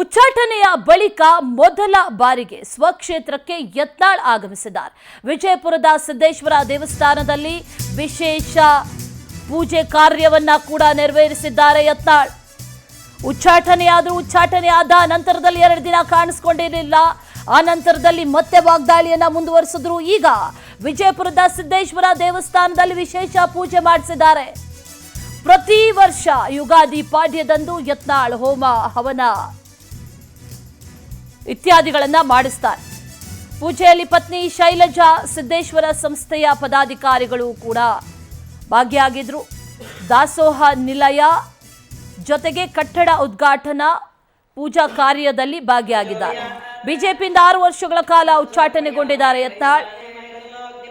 ಉಚ್ಚಾಟನೆಯ ಬಳಿಕ ಮೊದಲ ಬಾರಿಗೆ ಸ್ವಕ್ಷೇತ್ರಕ್ಕೆ ಯತ್ನಾಳ್ ಆಗಮಿಸಿದ್ದಾರೆ. ವಿಜಯಪುರದ ಸಿದ್ದೇಶ್ವರ ದೇವಸ್ಥಾನದಲ್ಲಿ ವಿಶೇಷ ಪೂಜೆ ಕಾರ್ಯವನ್ನ ಕೂಡ ನೆರವೇರಿಸಿದ್ದಾರೆ ಯತ್ನಾಳ್. ಉಚ್ಚಾಟನೆಯಾದ ನಂತರದಲ್ಲಿ 2 ದಿನ ಕಾಣಿಸಿಕೊಂಡಿರಲಿಲ್ಲ. ಆ ನಂತರದಲ್ಲಿ ಮತ್ತೆ ವಾಗ್ದಾಳಿಯನ್ನ ಮುಂದುವರಿಸಿದ್ರು. ಈಗ ವಿಜಯಪುರದ ಸಿದ್ದೇಶ್ವರ ದೇವಸ್ಥಾನದಲ್ಲಿ ವಿಶೇಷ ಪೂಜೆ ಮಾಡಿಸಿದ್ದಾರೆ. ಪ್ರತಿ ವರ್ಷ ಯುಗಾದಿ ಪಾಡ್ಯದಂದು ಯತ್ನಾಳ್ ಹೋಮ ಹವನ ಇತ್ಯಾದಿಗಳನ್ನ ಮಾಡಿಸ್ತಾರೆ. ಪೂಜೆಯಲ್ಲಿ ಪತ್ನಿ ಶೈಲಜಾ, ಸಿದ್ದೇಶ್ವರ ಸಂಸ್ಥೆಯ ಪದಾಧಿಕಾರಿಗಳು ಕೂಡ ಭಾಗಿಯಾಗಿದ್ರು. ದಾಸೋಹ ನಿಲಯ ಜೊತೆಗೆ ಕಟ್ಟಡ ಉದ್ಘಾಟನಾ ಪೂಜಾ ಕಾರ್ಯದಲ್ಲಿ ಭಾಗಿಯಾಗಿದ್ದಾರೆ. ಬಿಜೆಪಿಯಿಂದ 6 ವರ್ಷಗಳ ಕಾಲ ಉಚ್ಚಾಟನೆಗೊಂಡಿದ್ದಾರೆ ಯತ್ನಾಳ್.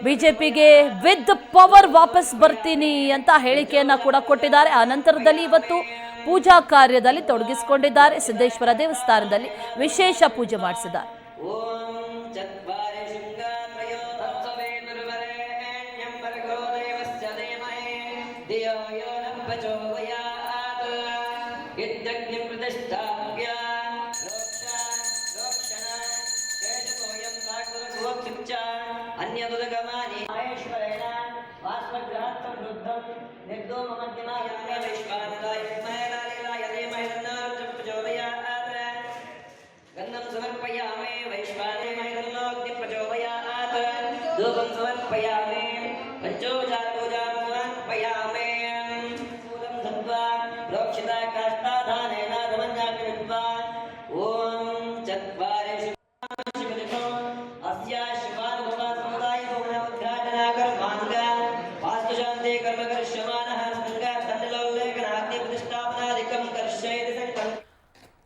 ಬಿಜೆಪಿಗೆ ವಿತ್ ಪವರ್ ವಾಪಸ್ ಬರ್ತೀನಿ ಅಂತ ಹೇಳಿಕೆಯನ್ನ ಕೂಡ ಕೊಟ್ಟಿದ್ದಾರೆ. ಆ ನಂತರದಲ್ಲಿ ಇವತ್ತು ಪೂಜಾ ಕಾರ್ಯದಲ್ಲಿ ತೊಡಗಿಸಿಕೊಂಡಿದ್ದಾರೆ. ಸಿದ್ದೇಶ್ವರ ದೇವಸ್ಥಾನದಲ್ಲಿ ವಿಶೇಷ ಪೂಜೆ ಮಾಡಿಸಿದ್ದಾರೆ.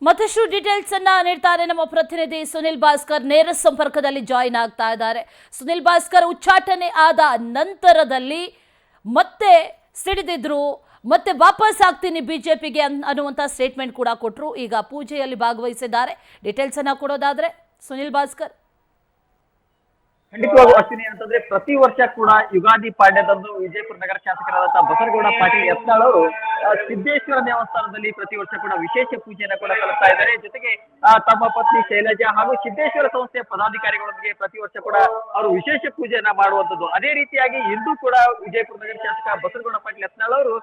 ಮತ್ತಷ್ಟು ಡೀಟೇಲ್ಸ್ ಅನ್ನ ನೀಡ್ತಾರೆ ನಮ್ಮ ಪ್ರತಿನಿಧಿ ಸುನಿಲ್ ಭಾಸ್ಕರ್. ನೇರ ಸಂಪರ್ಕದಲ್ಲಿ ಜಾಯಿನ್ ಆಗ್ತಾ ಇದ್ದಾರೆ. ಸುನಿಲ್ ಭಾಸ್ಕರ್, ಉಚ್ಚಾಟನೆ ಆದ ನಂತರದಲ್ಲಿ ಮತ್ತೆ ಸಿಡಿದಿದ್ರು, ಮತ್ತೆ ವಾಪಸ್ ಆಗ್ತೀನಿ ಬಿಜೆಪಿಗೆ ಅನ್ನುವಂಥ ಸ್ಟೇಟ್ಮೆಂಟ್ ಕೂಡ ಕೊಟ್ಟರು. ಈಗ ಪೂಜೆಯಲ್ಲಿ ಭಾಗವಹಿಸಿದ್ದಾರೆ. ಡೀಟೇಲ್ಸ್ ಅನ್ನ ಕೊಡೋದಾದ್ರೆ ಸುನಿಲ್ ಭಾಸ್ಕರ್. ಖಂಡಿತವಾಗೂ ಅಶ್ವಿನಿ ಅಂತಂದ್ರೆ ಪ್ರತಿ ವರ್ಷ ಕೂಡ ಯುಗಾದಿ ಪಾಡ್ಯದಂದು ವಿಜಯಪುರ ನಗರ ಶಾಸಕರಾದಂತಹ ಬಸನಗೌಡ ಪಾಟೀಲ್ ಯತ್ನಾಳ್ ಅವರು ಸಿದ್ದೇಶ್ವರ ದೇವಸ್ಥಾನದಲ್ಲಿ ಪ್ರತಿ ವರ್ಷ ಕೂಡ ವಿಶೇಷ ಪೂಜೆಯನ್ನು ಕೂಡ ಸಲ್ಲಿಸ್ತಾ ಇದ್ದಾರೆ. ಜೊತೆಗೆ ತಮ್ಮ ಪತ್ನಿ ಶೈಲಜಾ ಹಾಗೂ ಸಿದ್ದೇಶ್ವರ ಸಂಸ್ಥೆಯ ಪದಾಧಿಕಾರಿಗಳೊಂದಿಗೆ ಪ್ರತಿ ವರ್ಷ ಕೂಡ ಅವರು ವಿಶೇಷ ಪೂಜೆಯನ್ನ ಮಾಡುವಂತದ್ದು. ಅದೇ ರೀತಿಯಾಗಿ ಇಂದು ಕೂಡ ವಿಜಯಪುರ ನಗರ ಶಾಸಕ ಬಸನಗೌಡ ಪಾಟೀಲ್ ಯತ್ನಾಳ್ ಅವರು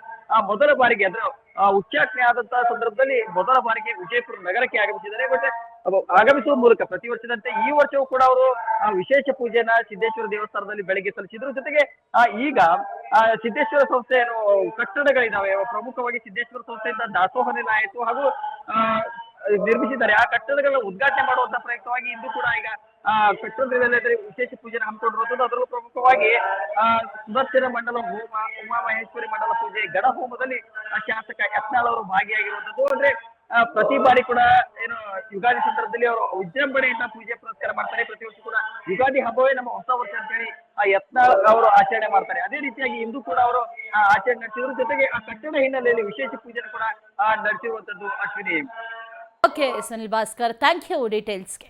ಮೊದಲ ಬಾರಿಗೆ ಅಂದ್ರೆ ಉಚ್ಚಾಟನೆ ಆದಂತಹ ಸಂದರ್ಭದಲ್ಲಿ ಮೊದಲ ಬಾರಿಗೆ ವಿಜಯಪುರ ನಗರಕ್ಕೆ ಆಗಮಿಸಿದ್ದಾರೆ. ಬಟ್ ಆಗಮಿಸುವ ಮೂಲಕ ಪ್ರತಿ ವರ್ಷದಂತೆ ಈ ವರ್ಷವೂ ಕೂಡ ಅವರು ವಿಶೇಷ ಪೂಜೆಯನ್ನ ಸಿದ್ದೇಶ್ವರ ದೇವಸ್ಥಾನದಲ್ಲಿ ಬೆಳಗ್ಗೆ ಸಲ್ಲಿಸಿದ್ರು. ಜೊತೆಗೆ ಈಗ ಸಿದ್ದೇಶ್ವರ ಸಂಸ್ಥೆ ಏನು ಕಟ್ಟಡಗಳಿದಾವೆ, ಪ್ರಮುಖವಾಗಿ ಸಿದ್ದೇಶ್ವರ ಸಂಸ್ಥೆಯಿಂದ ದಾಸೋಹ ನಿಲಯ ಆಯಿತು ಹಾಗೂ ನಿರ್ಮಿಸಿದ್ದಾರೆ. ಆ ಕಟ್ಟಡಗಳ ಉದ್ಘಾಟನೆ ಮಾಡುವಂತ ಪ್ರಯುಕ್ತವಾಗಿ ಇಂದು ಕೂಡ ಈಗ ಕಟ್ಟಡದಲ್ಲಿ ವಿಶೇಷ ಪೂಜೆನ ಹಮ್ಮಿಕೊಂಡಿರುವಂತದ್ದು. ಅದರಲ್ಲೂ ಪ್ರಮುಖವಾಗಿ ಸುದರ್ಶನ ಮಂಡಲ ಹೋಮ, ಉಮಾಮಹೇಶ್ವರಿ ಮಂಡಲ ಪೂಜೆ, ಗಣ ಹೋಮದಲ್ಲಿ ಶಾಸಕ ಯತ್ನಾಳ್ ಅವರು ಭಾಗಿಯಾಗಿರುವಂತದ್ದು. ಅಂದ್ರೆ ಪ್ರತಿ ಬಾರಿ ಕೂಡ ಏನು ಯುಗಾದಿ ಸಂದರ್ಭದಲ್ಲಿ ಅವರು ವಿಜೃಂಭಣೆಯಿಂದ ಪೂಜೆ ಪುರಸ್ಕಾರ ಮಾಡ್ತಾರೆ. ಪ್ರತಿ ವರ್ಷ ಕೂಡ ಯುಗಾದಿ ಹಬ್ಬವೇ ನಮ್ಮ ಹೊಸ ವರ್ಷ ಅಂತ ಹೇಳಿ ಯತ್ನಾಳ್ ಅವರು ಆಚರಣೆ ಮಾಡ್ತಾರೆ. ಅದೇ ರೀತಿಯಾಗಿ ಇಂದು ಕೂಡ ಅವರು ಆಚರಣೆ ನಡೆಸಿದ್ರು. ಜೊತೆಗೆ ಆ ಕಟ್ಟಡ ಹಿನ್ನೆಲೆಯಲ್ಲಿ ವಿಶೇಷ ಪೂಜೆ ಕೂಡ ನಡೆಸಿರುವಂತದ್ದು. Ashwini. Okay Sunil Bhaskar, thank you ಡೀಟೇಲ್ಸ್ಗೆ.